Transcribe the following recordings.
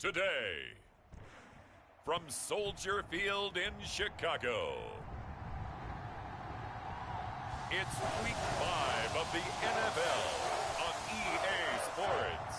today. From Soldier Field in Chicago, it's Week 5 of the NFL on EA Sports.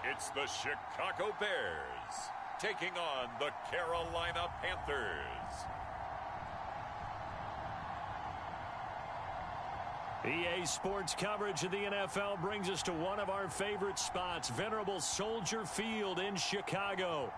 It's the Chicago Bears taking on the Carolina Panthers. EA Sports coverage of the NFL brings us to one of our favorite spots, venerable Soldier Field in Chicago.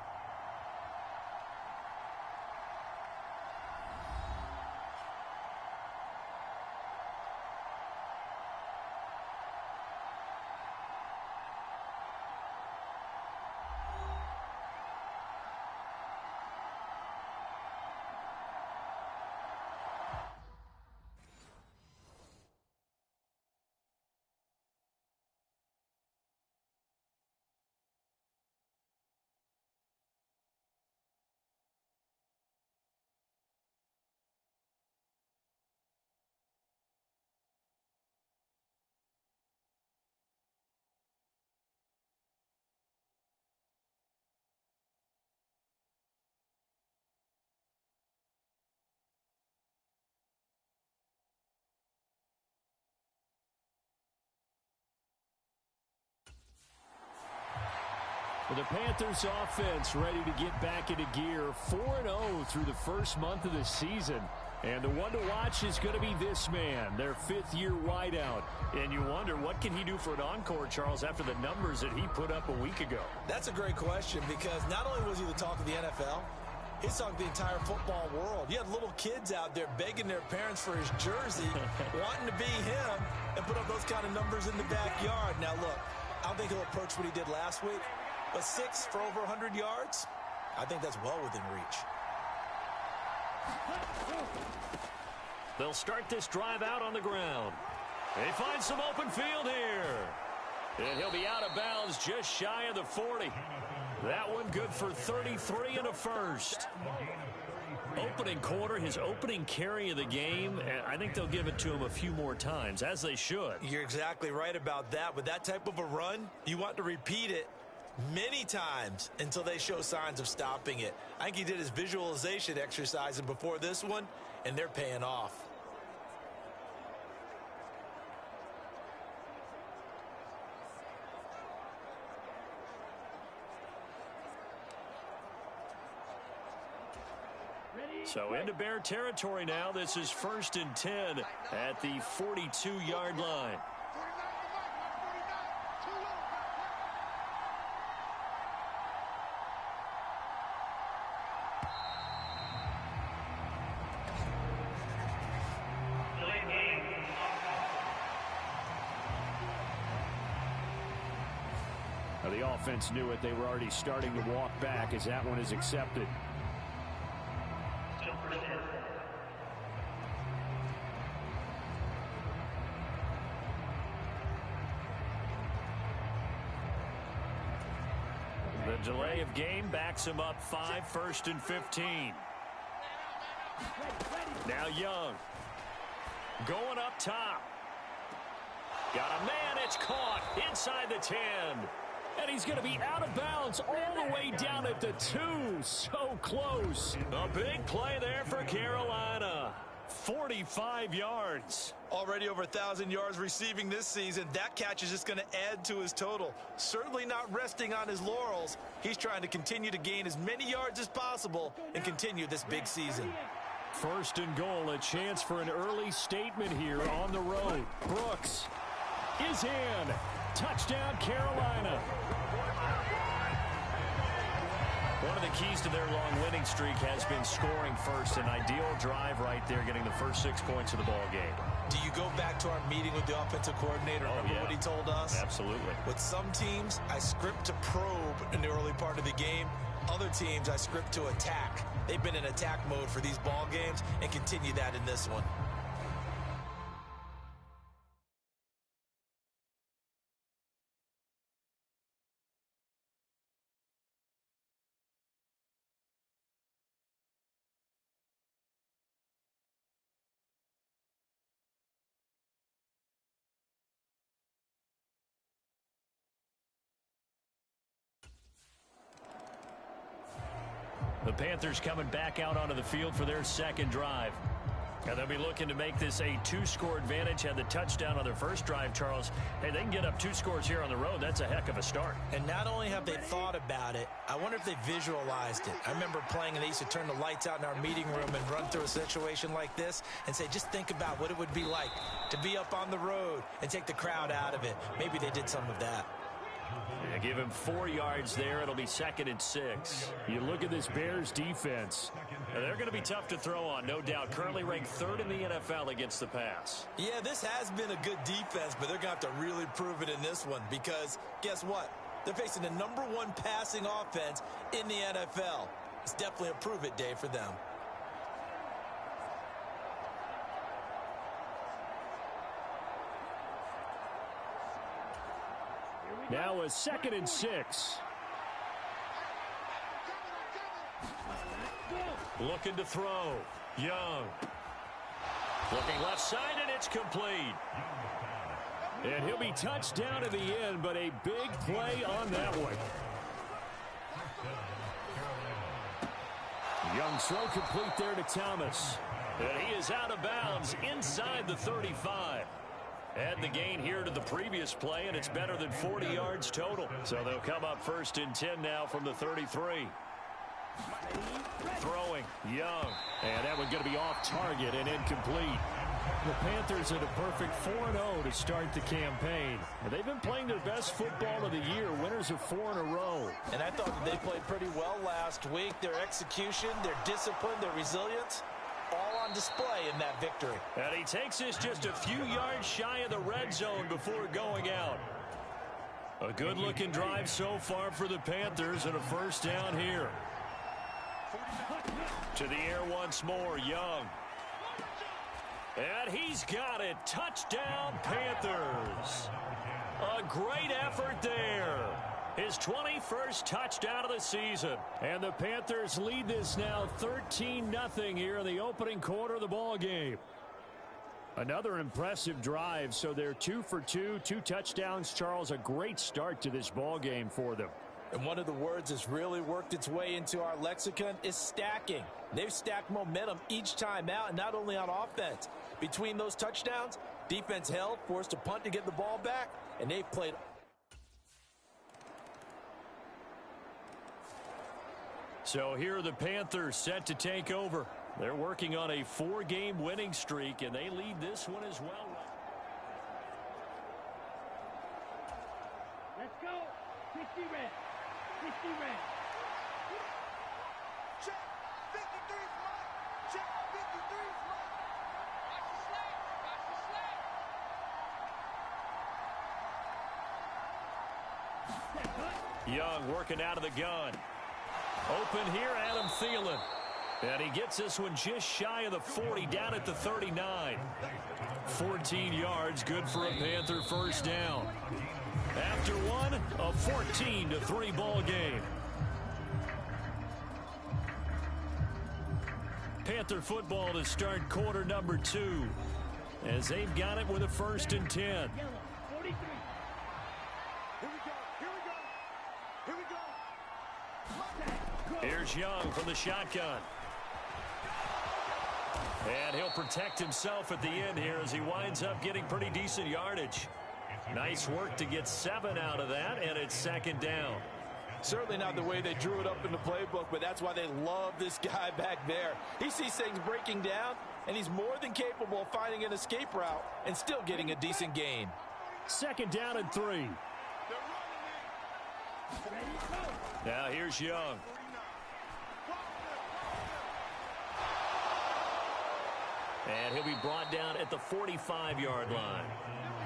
The Panthers offense ready to get back into gear, 4-0 through the first month of the season. And the one to watch is going to be this man, their fifth-year wideout. And you wonder, what can he do for an encore, Charles, after the numbers that he put up a week ago? That's a great question, because not only was he the talk of the NFL, he's talking the entire football world. You had little kids out there begging their parents for his jersey, wanting to be him, and put up those kind of numbers in the backyard. Now, look, I don't think he'll approach what he did last week. But 6 for over 100 yards, I think that's well within reach. They'll start this drive out on the ground. They find some open field here. And he'll be out of bounds just shy of the 40. That one good for 33 and a first. Opening quarter, his opening carry of the game, and I think they'll give it to him a few more times, as they should. You're exactly right about that. With that type of a run, you want to repeat it many times until they show signs of stopping it. I think he did his visualization exercise before this one, and they're paying off. So into Bear territory now. This is 1st and 10 at the 42-yard line. The offense knew it. They were already starting to walk back as that one is accepted. The delay of game backs him up 5, 1st and 15. Now Young. Going up top. Got a man, it's caught inside the 10. And he's going to be out of bounds all the way down at the 2. So close. A big play there for Carolina. 45 yards. Already over 1,000 yards receiving this season. That catch is just going to add to his total. Certainly not resting on his laurels. He's trying to continue to gain as many yards as possible and continue this big season. 1st and goal, a chance for an early statement here on the road. Brooks is in. Touchdown, Carolina. One of the keys to their long winning streak has been scoring first. An ideal drive right there, getting the first 6 points of the ball game. Do you go back to our meeting with the offensive coordinator? Remember what he told us? Absolutely. With some teams, I script to probe in the early part of the game. Other teams I script to attack. They've been in attack mode for these ball games and continue that in this one. The Panthers coming back out onto the field for their second drive. And they'll be looking to make this a two-score advantage. Had the touchdown on their first drive, Charles. Hey, they can get up 2 scores here on the road. That's a heck of a start. And not only have they thought about it, I wonder if they visualized it. I remember playing and they used to turn the lights out in our meeting room and run through a situation like this and say, just think about what it would be like to be up on the road and take the crowd out of it. Maybe they did some of that. Yeah, give him 4 yards there. It'll be 2nd and 6. You look at this Bears defense. They're going to be tough to throw on, no doubt. Currently ranked 3rd in the NFL against the pass. Yeah, this has been a good defense, but they're going to have to really prove it in this one because guess what? They're facing the #1 passing offense in the NFL. It's definitely a prove-it day for them. Now a 2nd and 6. Looking to throw. Young. Looking left side, and it's complete. And he'll be touched down in the end, but a big play on that one. Young throw complete there to Thomas. And he is out of bounds inside the 35. Add the gain here to the previous play, and it's better than 40 yards total. So they'll come up 1st and 10 now from the 33. Throwing, Young. And that one going to be off target and incomplete. The Panthers at a perfect 4-0 to start the campaign. And they've been playing their best football of the year, winners of 4 in a row. And I thought that they played pretty well last week. Their execution, their discipline, their resilience, all on display in that victory. And he takes this just a few yards shy of the red zone before going out. A good-looking drive so far for the Panthers and a 1st down here. To the air once more, Young. And he's got it. Touchdown, Panthers. A great effort there. His 21st touchdown of the season. And the Panthers lead this now 13-0 here in the opening quarter of the ball game. Another impressive drive, so they're 2 for 2, 2 touchdowns. Charles, a great start to this ball game for them. And one of the words that's really worked its way into our lexicon is stacking. They've stacked momentum each time out, and not only on offense. Between those touchdowns, defense held, forced a punt to get the ball back, and they've played. So here are the Panthers set to take over. They're working on a 4-game winning streak, and they lead this one as well. Let's go. 60 red. 60 red. Check. 53's mine. Check. 53's mine. Watch the slack. Watch the slack. Young working out of the gun. Open here, Adam Thielen. And he gets this one just shy of the 40, down at the 39. 14 yards, good for a Panther 1st down. After one, a 14-3 ball game. Panther football to start quarter number 2, as they've got it with a 1st and 10. Yellow. 43. Here we go. Here we go. Here we go. Here's Young from the shotgun. And he'll protect himself at the end here as he winds up getting pretty decent yardage. Nice work to get 7 out of that, and it's 2nd down. Certainly not the way they drew it up in the playbook, but that's why they love this guy back there. He sees things breaking down, and he's more than capable of finding an escape route and still getting a decent gain. 2nd down and 3. Now here's Young. And he'll be brought down at the 45-yard line.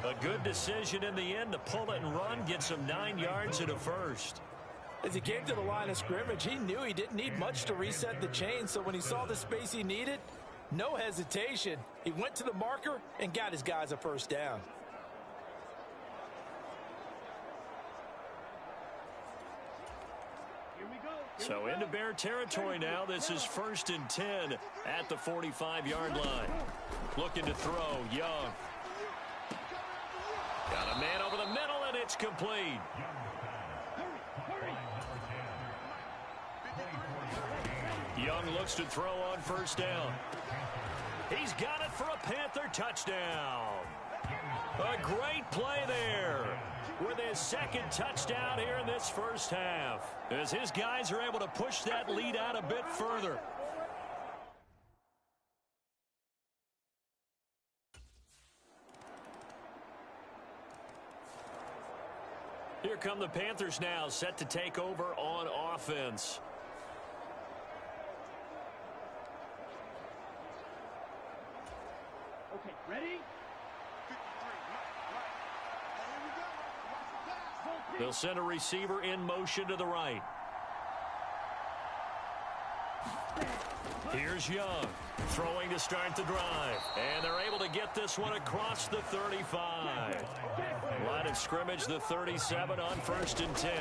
A good decision in the end to pull it and run, get some 9 yards and a 1st. As he came to the line of scrimmage, he knew he didn't need much to reset the chain, so when he saw the space he needed, no hesitation. He went to the marker and got his guys a first down. So into Bear territory now. This is 1st and 10 at the 45-yard line. Looking to throw, Young. Got a man over the middle, and it's complete. Young looks to throw on first down. He's got it for a Panther touchdown. A great play there with his second touchdown here in this first half, as his guys are able to push that lead out a bit further. Here come the Panthers now, set to take over on offense. Okay, ready? They'll send a receiver in motion to the right. Here's Young, throwing to start the drive. And they're able to get this one across the 35. Line of scrimmage, the 37 on 1st and 10.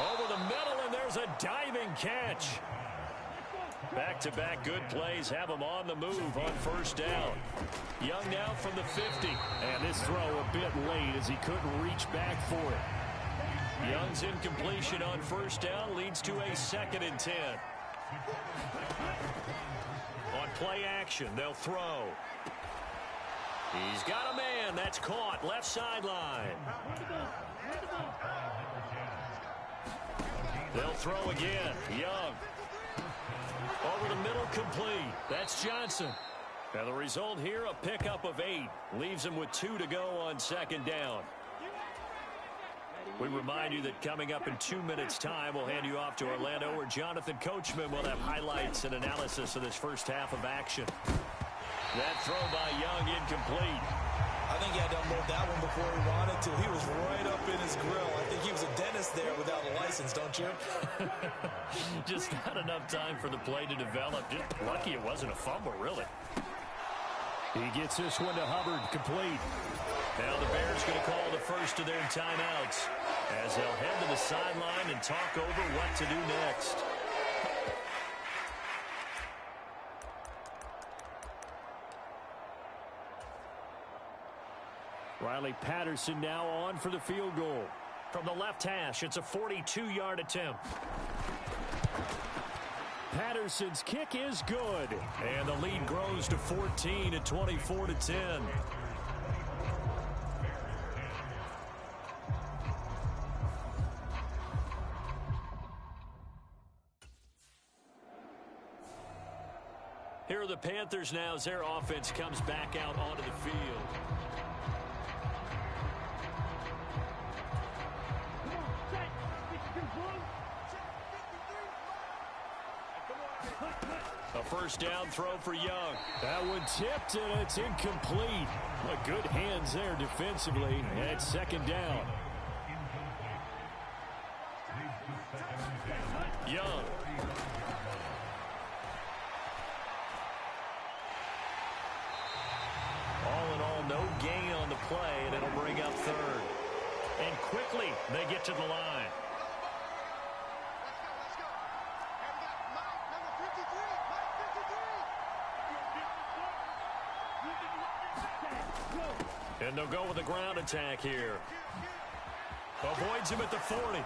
Over the middle, and there's a diving catch. Back-to-back good plays have him on the move on first down. Young now from the 50. And this throw a bit late as he couldn't reach back for it. Young's incompletion on first down leads to a 2nd and 10. On play action, they'll throw. He's got a man. That's caught. Left sideline. They'll throw again. Young. Over the middle, complete. That's Johnson. And the result here, a pickup of 8. Leaves him with 2 to go on 2nd down. We remind you that coming up in 2 minutes' time, we'll hand you off to Orlando, where Jonathan Coachman will have highlights and analysis of this first half of action. That throw by Young incomplete. I think he had to unload that one before he wanted to. He was right up in his grill. I think he was a dentist there without a license, don't you? Just not enough time for the play to develop. Just lucky it wasn't a fumble, really. He gets this one to Hubbard, complete. Now the Bears going to call the first of their timeouts, as they'll head to the sideline and talk over what to do next. Riley Patterson now on for the field goal. From the left hash, it's a 42-yard attempt. Patterson's kick is good. And the lead grows to 14 at 24-10. Here are the Panthers now as their offense comes back out onto the field. A first down throw for Young. That one tipped, and it's incomplete. But good hands there defensively. And it's 2nd down. Young. All in all, no gain on the play, and it'll bring up 3rd. And quickly, they get to the line. And they'll go with a ground attack here. Avoids him at the 40.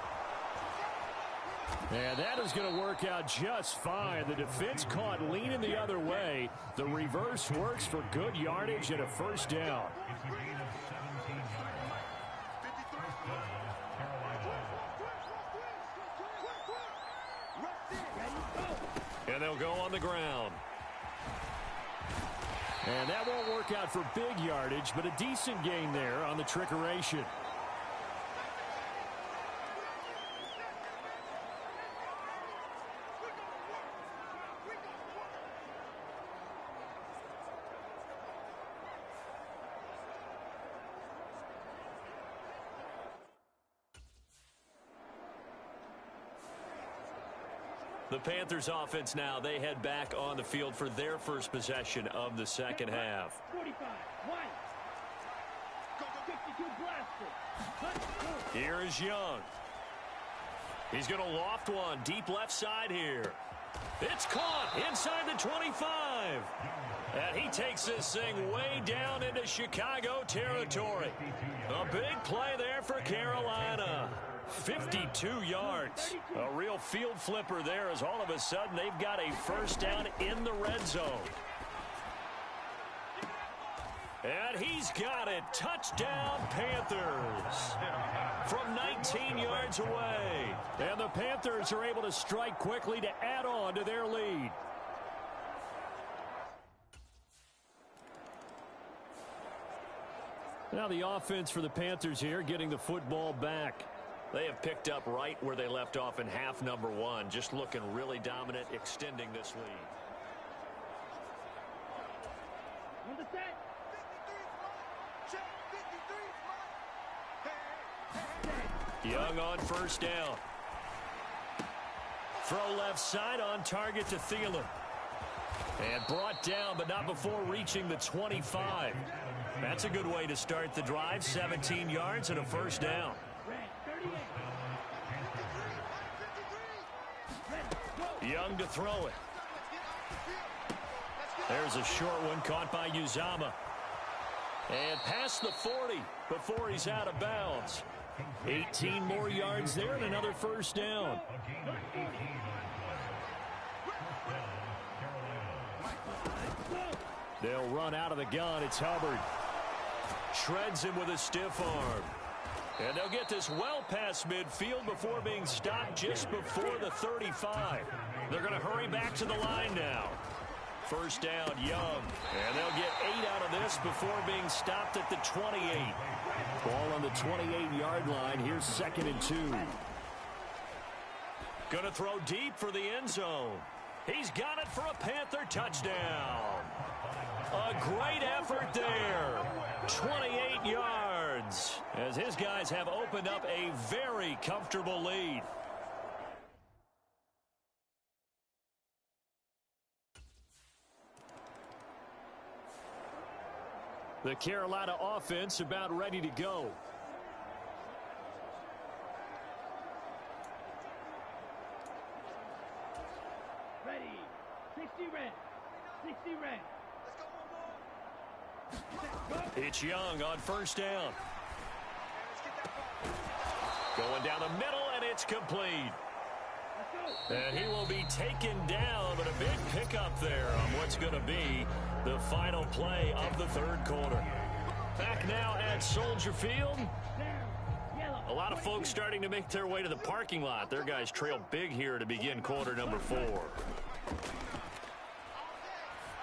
And that is going to work out just fine. The defense caught leaning the other way. The reverse works for good yardage and a first down. And they'll go on the ground. And that won't work out for big yardage, but a decent gain there on the trickeration. The Panthers offense now, they head back on the field for their first possession of the second half. 45, 1. 52 blaster. Here is Young. He's going to loft one deep left side here. It's caught inside the 25. And he takes this thing way down into Chicago territory. A big play there for Carolina. 52 yards. A real field flipper there as all of a sudden they've got a first down in the red zone. And he's got it. Touchdown, Panthers. From 19 yards away. And the Panthers are able to strike quickly to add on to their lead. Now the offense for the Panthers here getting the football back. They have picked up right where they left off in half number one. Just looking really dominant, extending this lead. On the set. 53 is mine. Check. 53 is mine. Young on first down. Throw left side on target to Thielen. And brought down, but not before reaching the 25. That's a good way to start the drive. 17 yards and a first down. Young to throw it. There's a short one caught by Uzama. And past the 40 before he's out of bounds. 18 more yards there and another first down. They'll run out of the gun. It's Hubbard. Shreds him with a stiff arm. And they'll get this well past midfield before being stopped just before the 35. They're going to hurry back to the line now. First down, Young. And they'll get 8 out of this before being stopped at the 28. Ball on the 28-yard line. Here's 2nd and 2. Going to throw deep for the end zone. He's got it for a Panther touchdown. A great effort there. 28 yards as his guys have opened up a very comfortable lead. The Carolina offense about ready to go. Ready. 60 red. 60 red. It's Young on first down. Going down the middle, and it's complete. And he will be taken down, but a big pickup there on what's going to be the final play of the third quarter. Back now at Soldier Field. A lot of folks starting to make their way to the parking lot. Their guys trail big here to begin quarter number 4.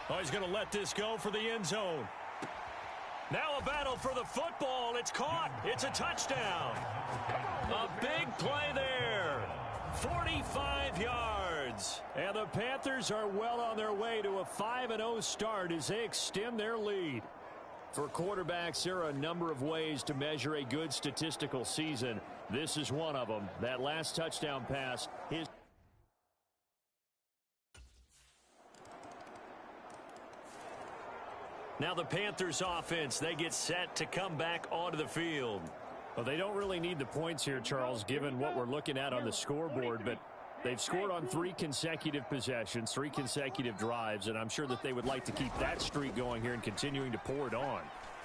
Oh, he's going to let this go for the end zone. Now a battle for the football. It's caught. It's a touchdown. A big play there. 45 yards. And the Panthers are well on their way to a 5-0 start as they extend their lead. For quarterbacks, there are a number of ways to measure a good statistical season. This is one of them. That last touchdown pass is... Now the Panthers offense, they get set to come back onto the field. Well, they don't really need the points here, Charles, given what we're looking at on the scoreboard, but they've scored on 3 consecutive possessions, 3 consecutive drives, and I'm sure that they would like to keep that streak going here and continuing to pour it on.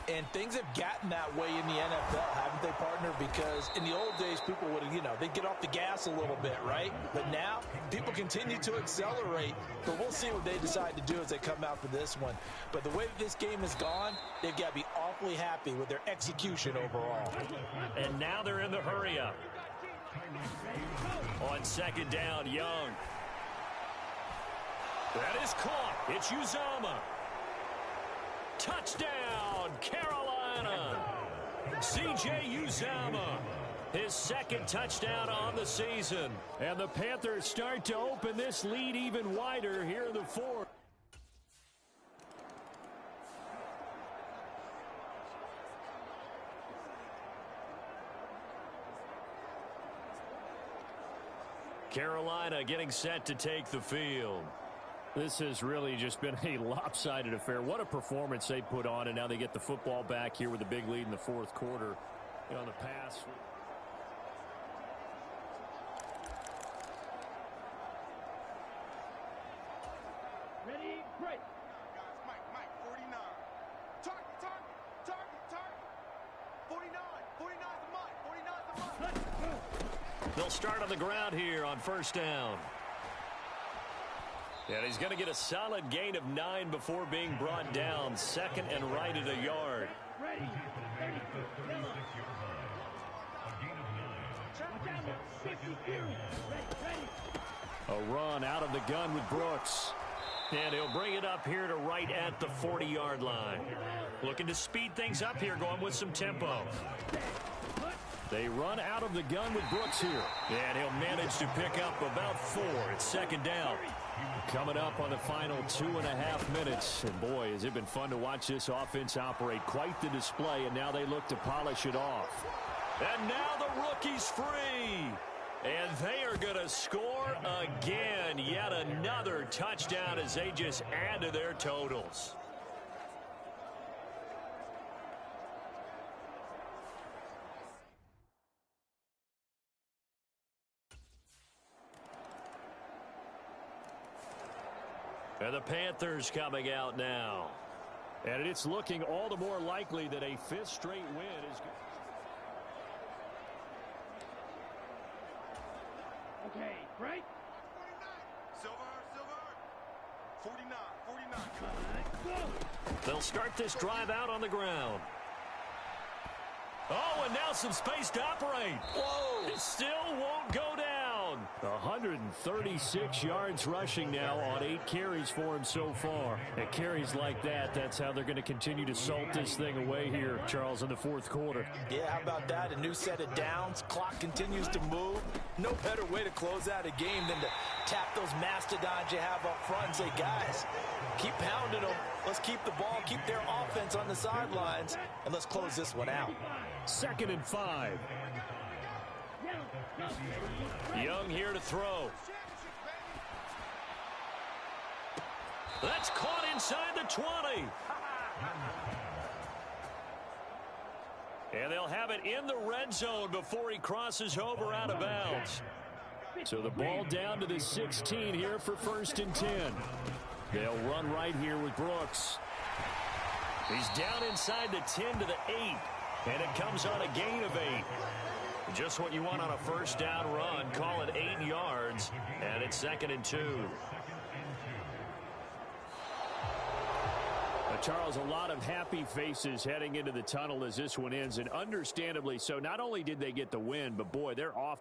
And things have gotten that way in the NFL, haven't they, partner? Because in the old days, people would, they'd get off the gas a little bit, right? But now, people continue to accelerate. But we'll see what they decide to do as they come out for this one. But the way that this game has gone, they've got to be awfully happy with their execution overall. And now they're in the hurry-up. On second down, Young. That is caught. It's Uzama. Touchdown, Carolina. C.J. Uzama, his 2nd touchdown on the season. And the Panthers start to open this lead even wider here in the 4th. Carolina getting set to take the field. This has really just been a lopsided affair. What a performance they put on, and now they get the football back here with a big lead in the fourth quarter. You know, on the pass. Ready, break. Guys, Mike, 49. Target, target, target, target. 49, 49's the mark, 49's the mark. Cut, move. They'll start on the ground here on first down. And he's going to get a solid gain of 9 before being brought down. Second and right at a yard. Ready, 32, yellow. Watch out, 50 series. Ready. A run out of the gun with Brooks. And he'll bring it up here to right at the 40-yard line. Looking to speed things up here, going with some tempo. They run out of the gun with Brooks here. And he'll manage to pick up about 4. It's second down. Coming up on the final 2.5 minutes. And boy, has it been fun to watch this offense operate. Quite the display, and now they look to polish it off. And now the rookie's free. And they are going to score again. Yet another touchdown as they just add to their totals. And the Panthers coming out now. And it's looking all the more likely that a 5th straight win is good. Okay, break. 49. Silver. 49, 49. They'll start this drive out on the ground. Oh, and now some space to operate. Whoa! It still won't go down. 136 yards rushing now on 8 carries for him so far. At carries like that, that's how they're going to continue to salt this thing away here, Charles, in the fourth quarter. Yeah, how about that? A new set of downs. Clock continues to move. No better way to close out a game than to tap those mastodons you have up front and say, guys, keep pounding them. Let's keep the ball, keep their offense on the sidelines, and let's close this one out. 2nd and 5. Young here to throw. That's caught inside the 20. And they'll have it in the red zone before he crosses over out of bounds. So the ball down to the 16 here for 1st and 10. They'll run right here with Brooks. He's down inside the 10 to the 8. And it comes on a gain of 8. Just what you want on a first down run. Call it 8 yards. And it's 2nd and 2. Charles, a lot of happy faces heading into the tunnel as this one ends. And understandably so. Not only did they get the win, but boy, they're off.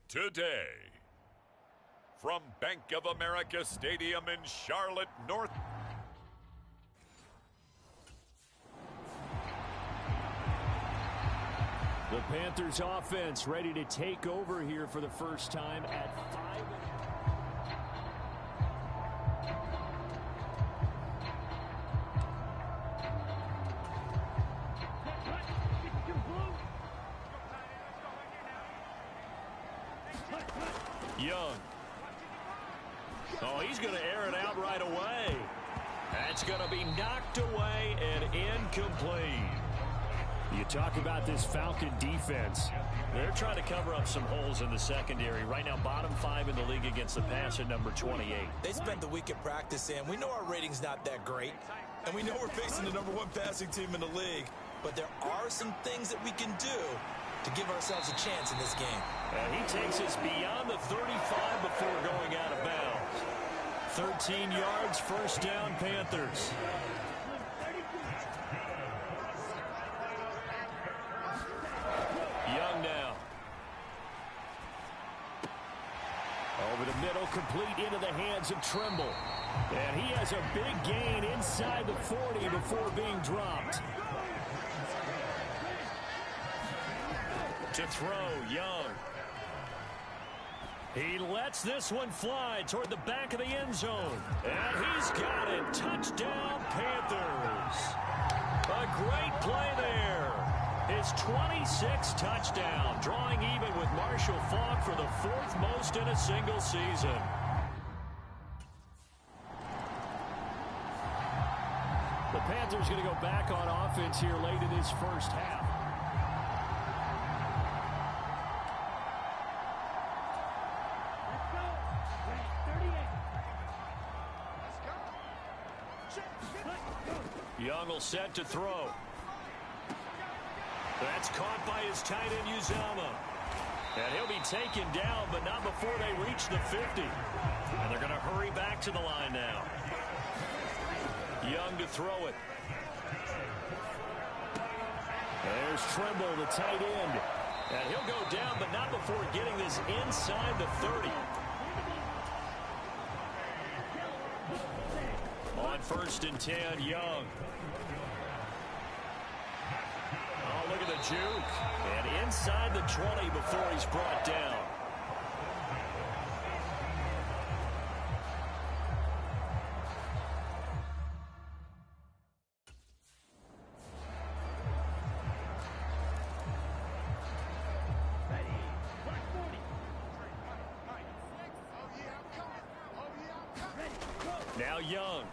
today. From Bank of America Stadium in Charlotte, North. The Panthers offense ready to take over here for the first time at 5. Young. Oh, he's going to air it out right away. That's going to be knocked away and incomplete. You talk about this Falcon defense. They're trying to cover up some holes in the secondary. Right now, bottom 5 in the league against the pass at number 28. They spent the week at practice, and we know our rating's not that great. And we know we're facing the number 1 passing team in the league. But there are some things that we can do to give ourselves a chance in this game. And he takes us beyond the 35 before going out of bounds. 13 yards, first down, Panthers. Young now. Over the middle, complete into the hands of Trimble. And he has a big gain inside the 40 before being dropped. To throw, Young. He lets this one fly toward the back of the end zone. And he's got it. Touchdown, Panthers. A great play there. His 26th touchdown, drawing even with Marshall Faulk for the 4th most in a single season. The Panthers going to go back on offense here late in this first half. Young will set to throw. That's caught by his tight end, Uzama. And he'll be taken down, but not before they reach the 50. And they're going to hurry back to the line now. Young to throw it. There's Trimble, the tight end. And he'll go down, but not before getting this inside the 30. On 1st and 10, Young. Oh, look at the juke. And inside the 20 before he's brought down. Now Young.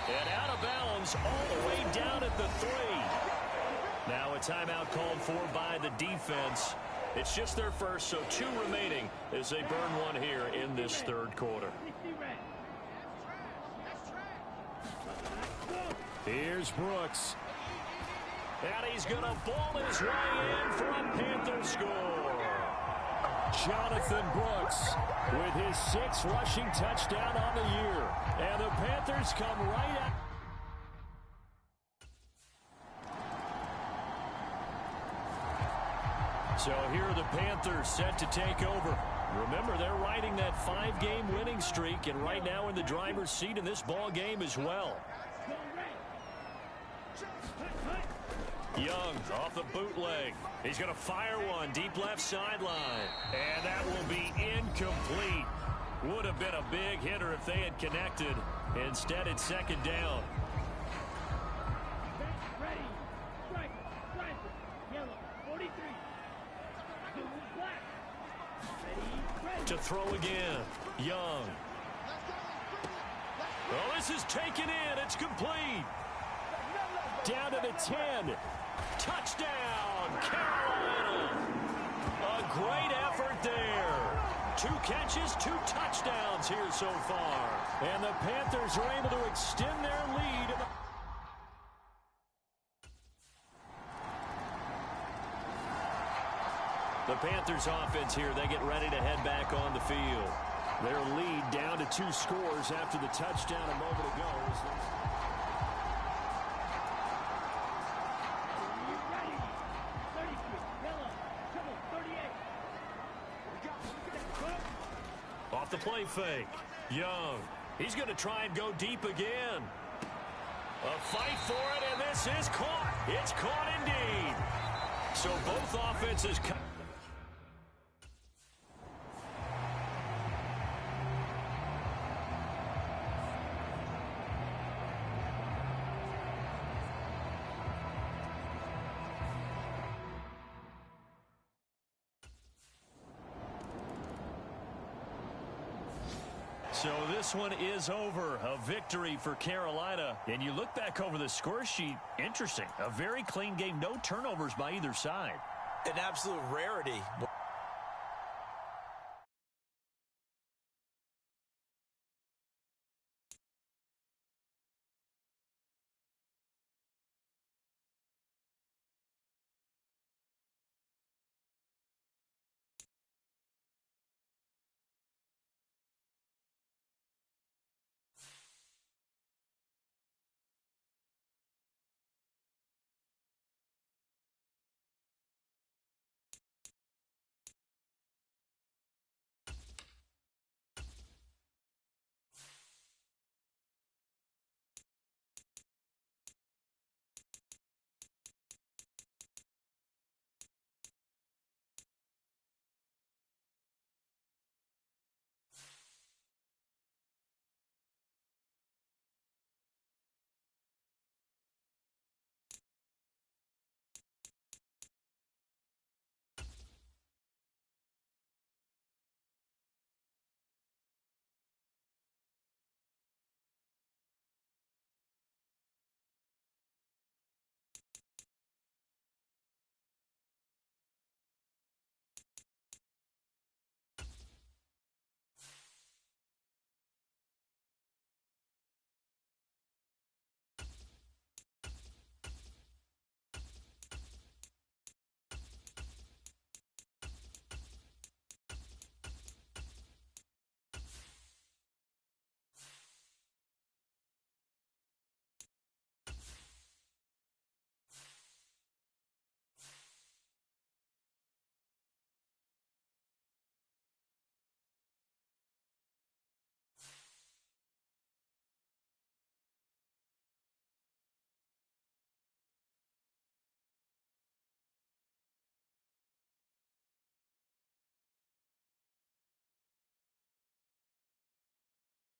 And out of bounds all the way down at the 3. Now a timeout called for by the defense. It's just their first, so 2 remaining as they burn one here in this 3rd quarter. Here's Brooks. And he's going to ball his way in for a Panther score. Jonathan Brooks with his 6th rushing touchdown on the year. And the Panthers come right out. So here are the Panthers set to take over. Remember, they're riding that 5-game winning streak, and right now in the driver's seat in this ball game as well. Young off the bootleg. He's going to fire one deep left sideline. And that will be incomplete. Would have been a big hitter if they had connected. Instead, it's 2nd down. Ready. Striker. Yellow. 43. Black. Ready. To throw again. Young. Well, this is taken in. It's complete. Down to the 10. Touchdown, Carolina. A great effort there. 2 catches, 2 touchdowns here so far. And the Panthers are able to extend their lead. The Panthers offense here, they get ready to head back on the field. Their lead down to 2 scores after the touchdown a moment ago. the play fake. Young. He's going to try and go deep again. A fight for it, and this is caught. It's caught indeed. So both offenses come. So this one is over. A victory for Carolina. And you look back over the score sheet, interesting. A very clean game. No turnovers by either side. An absolute rarity.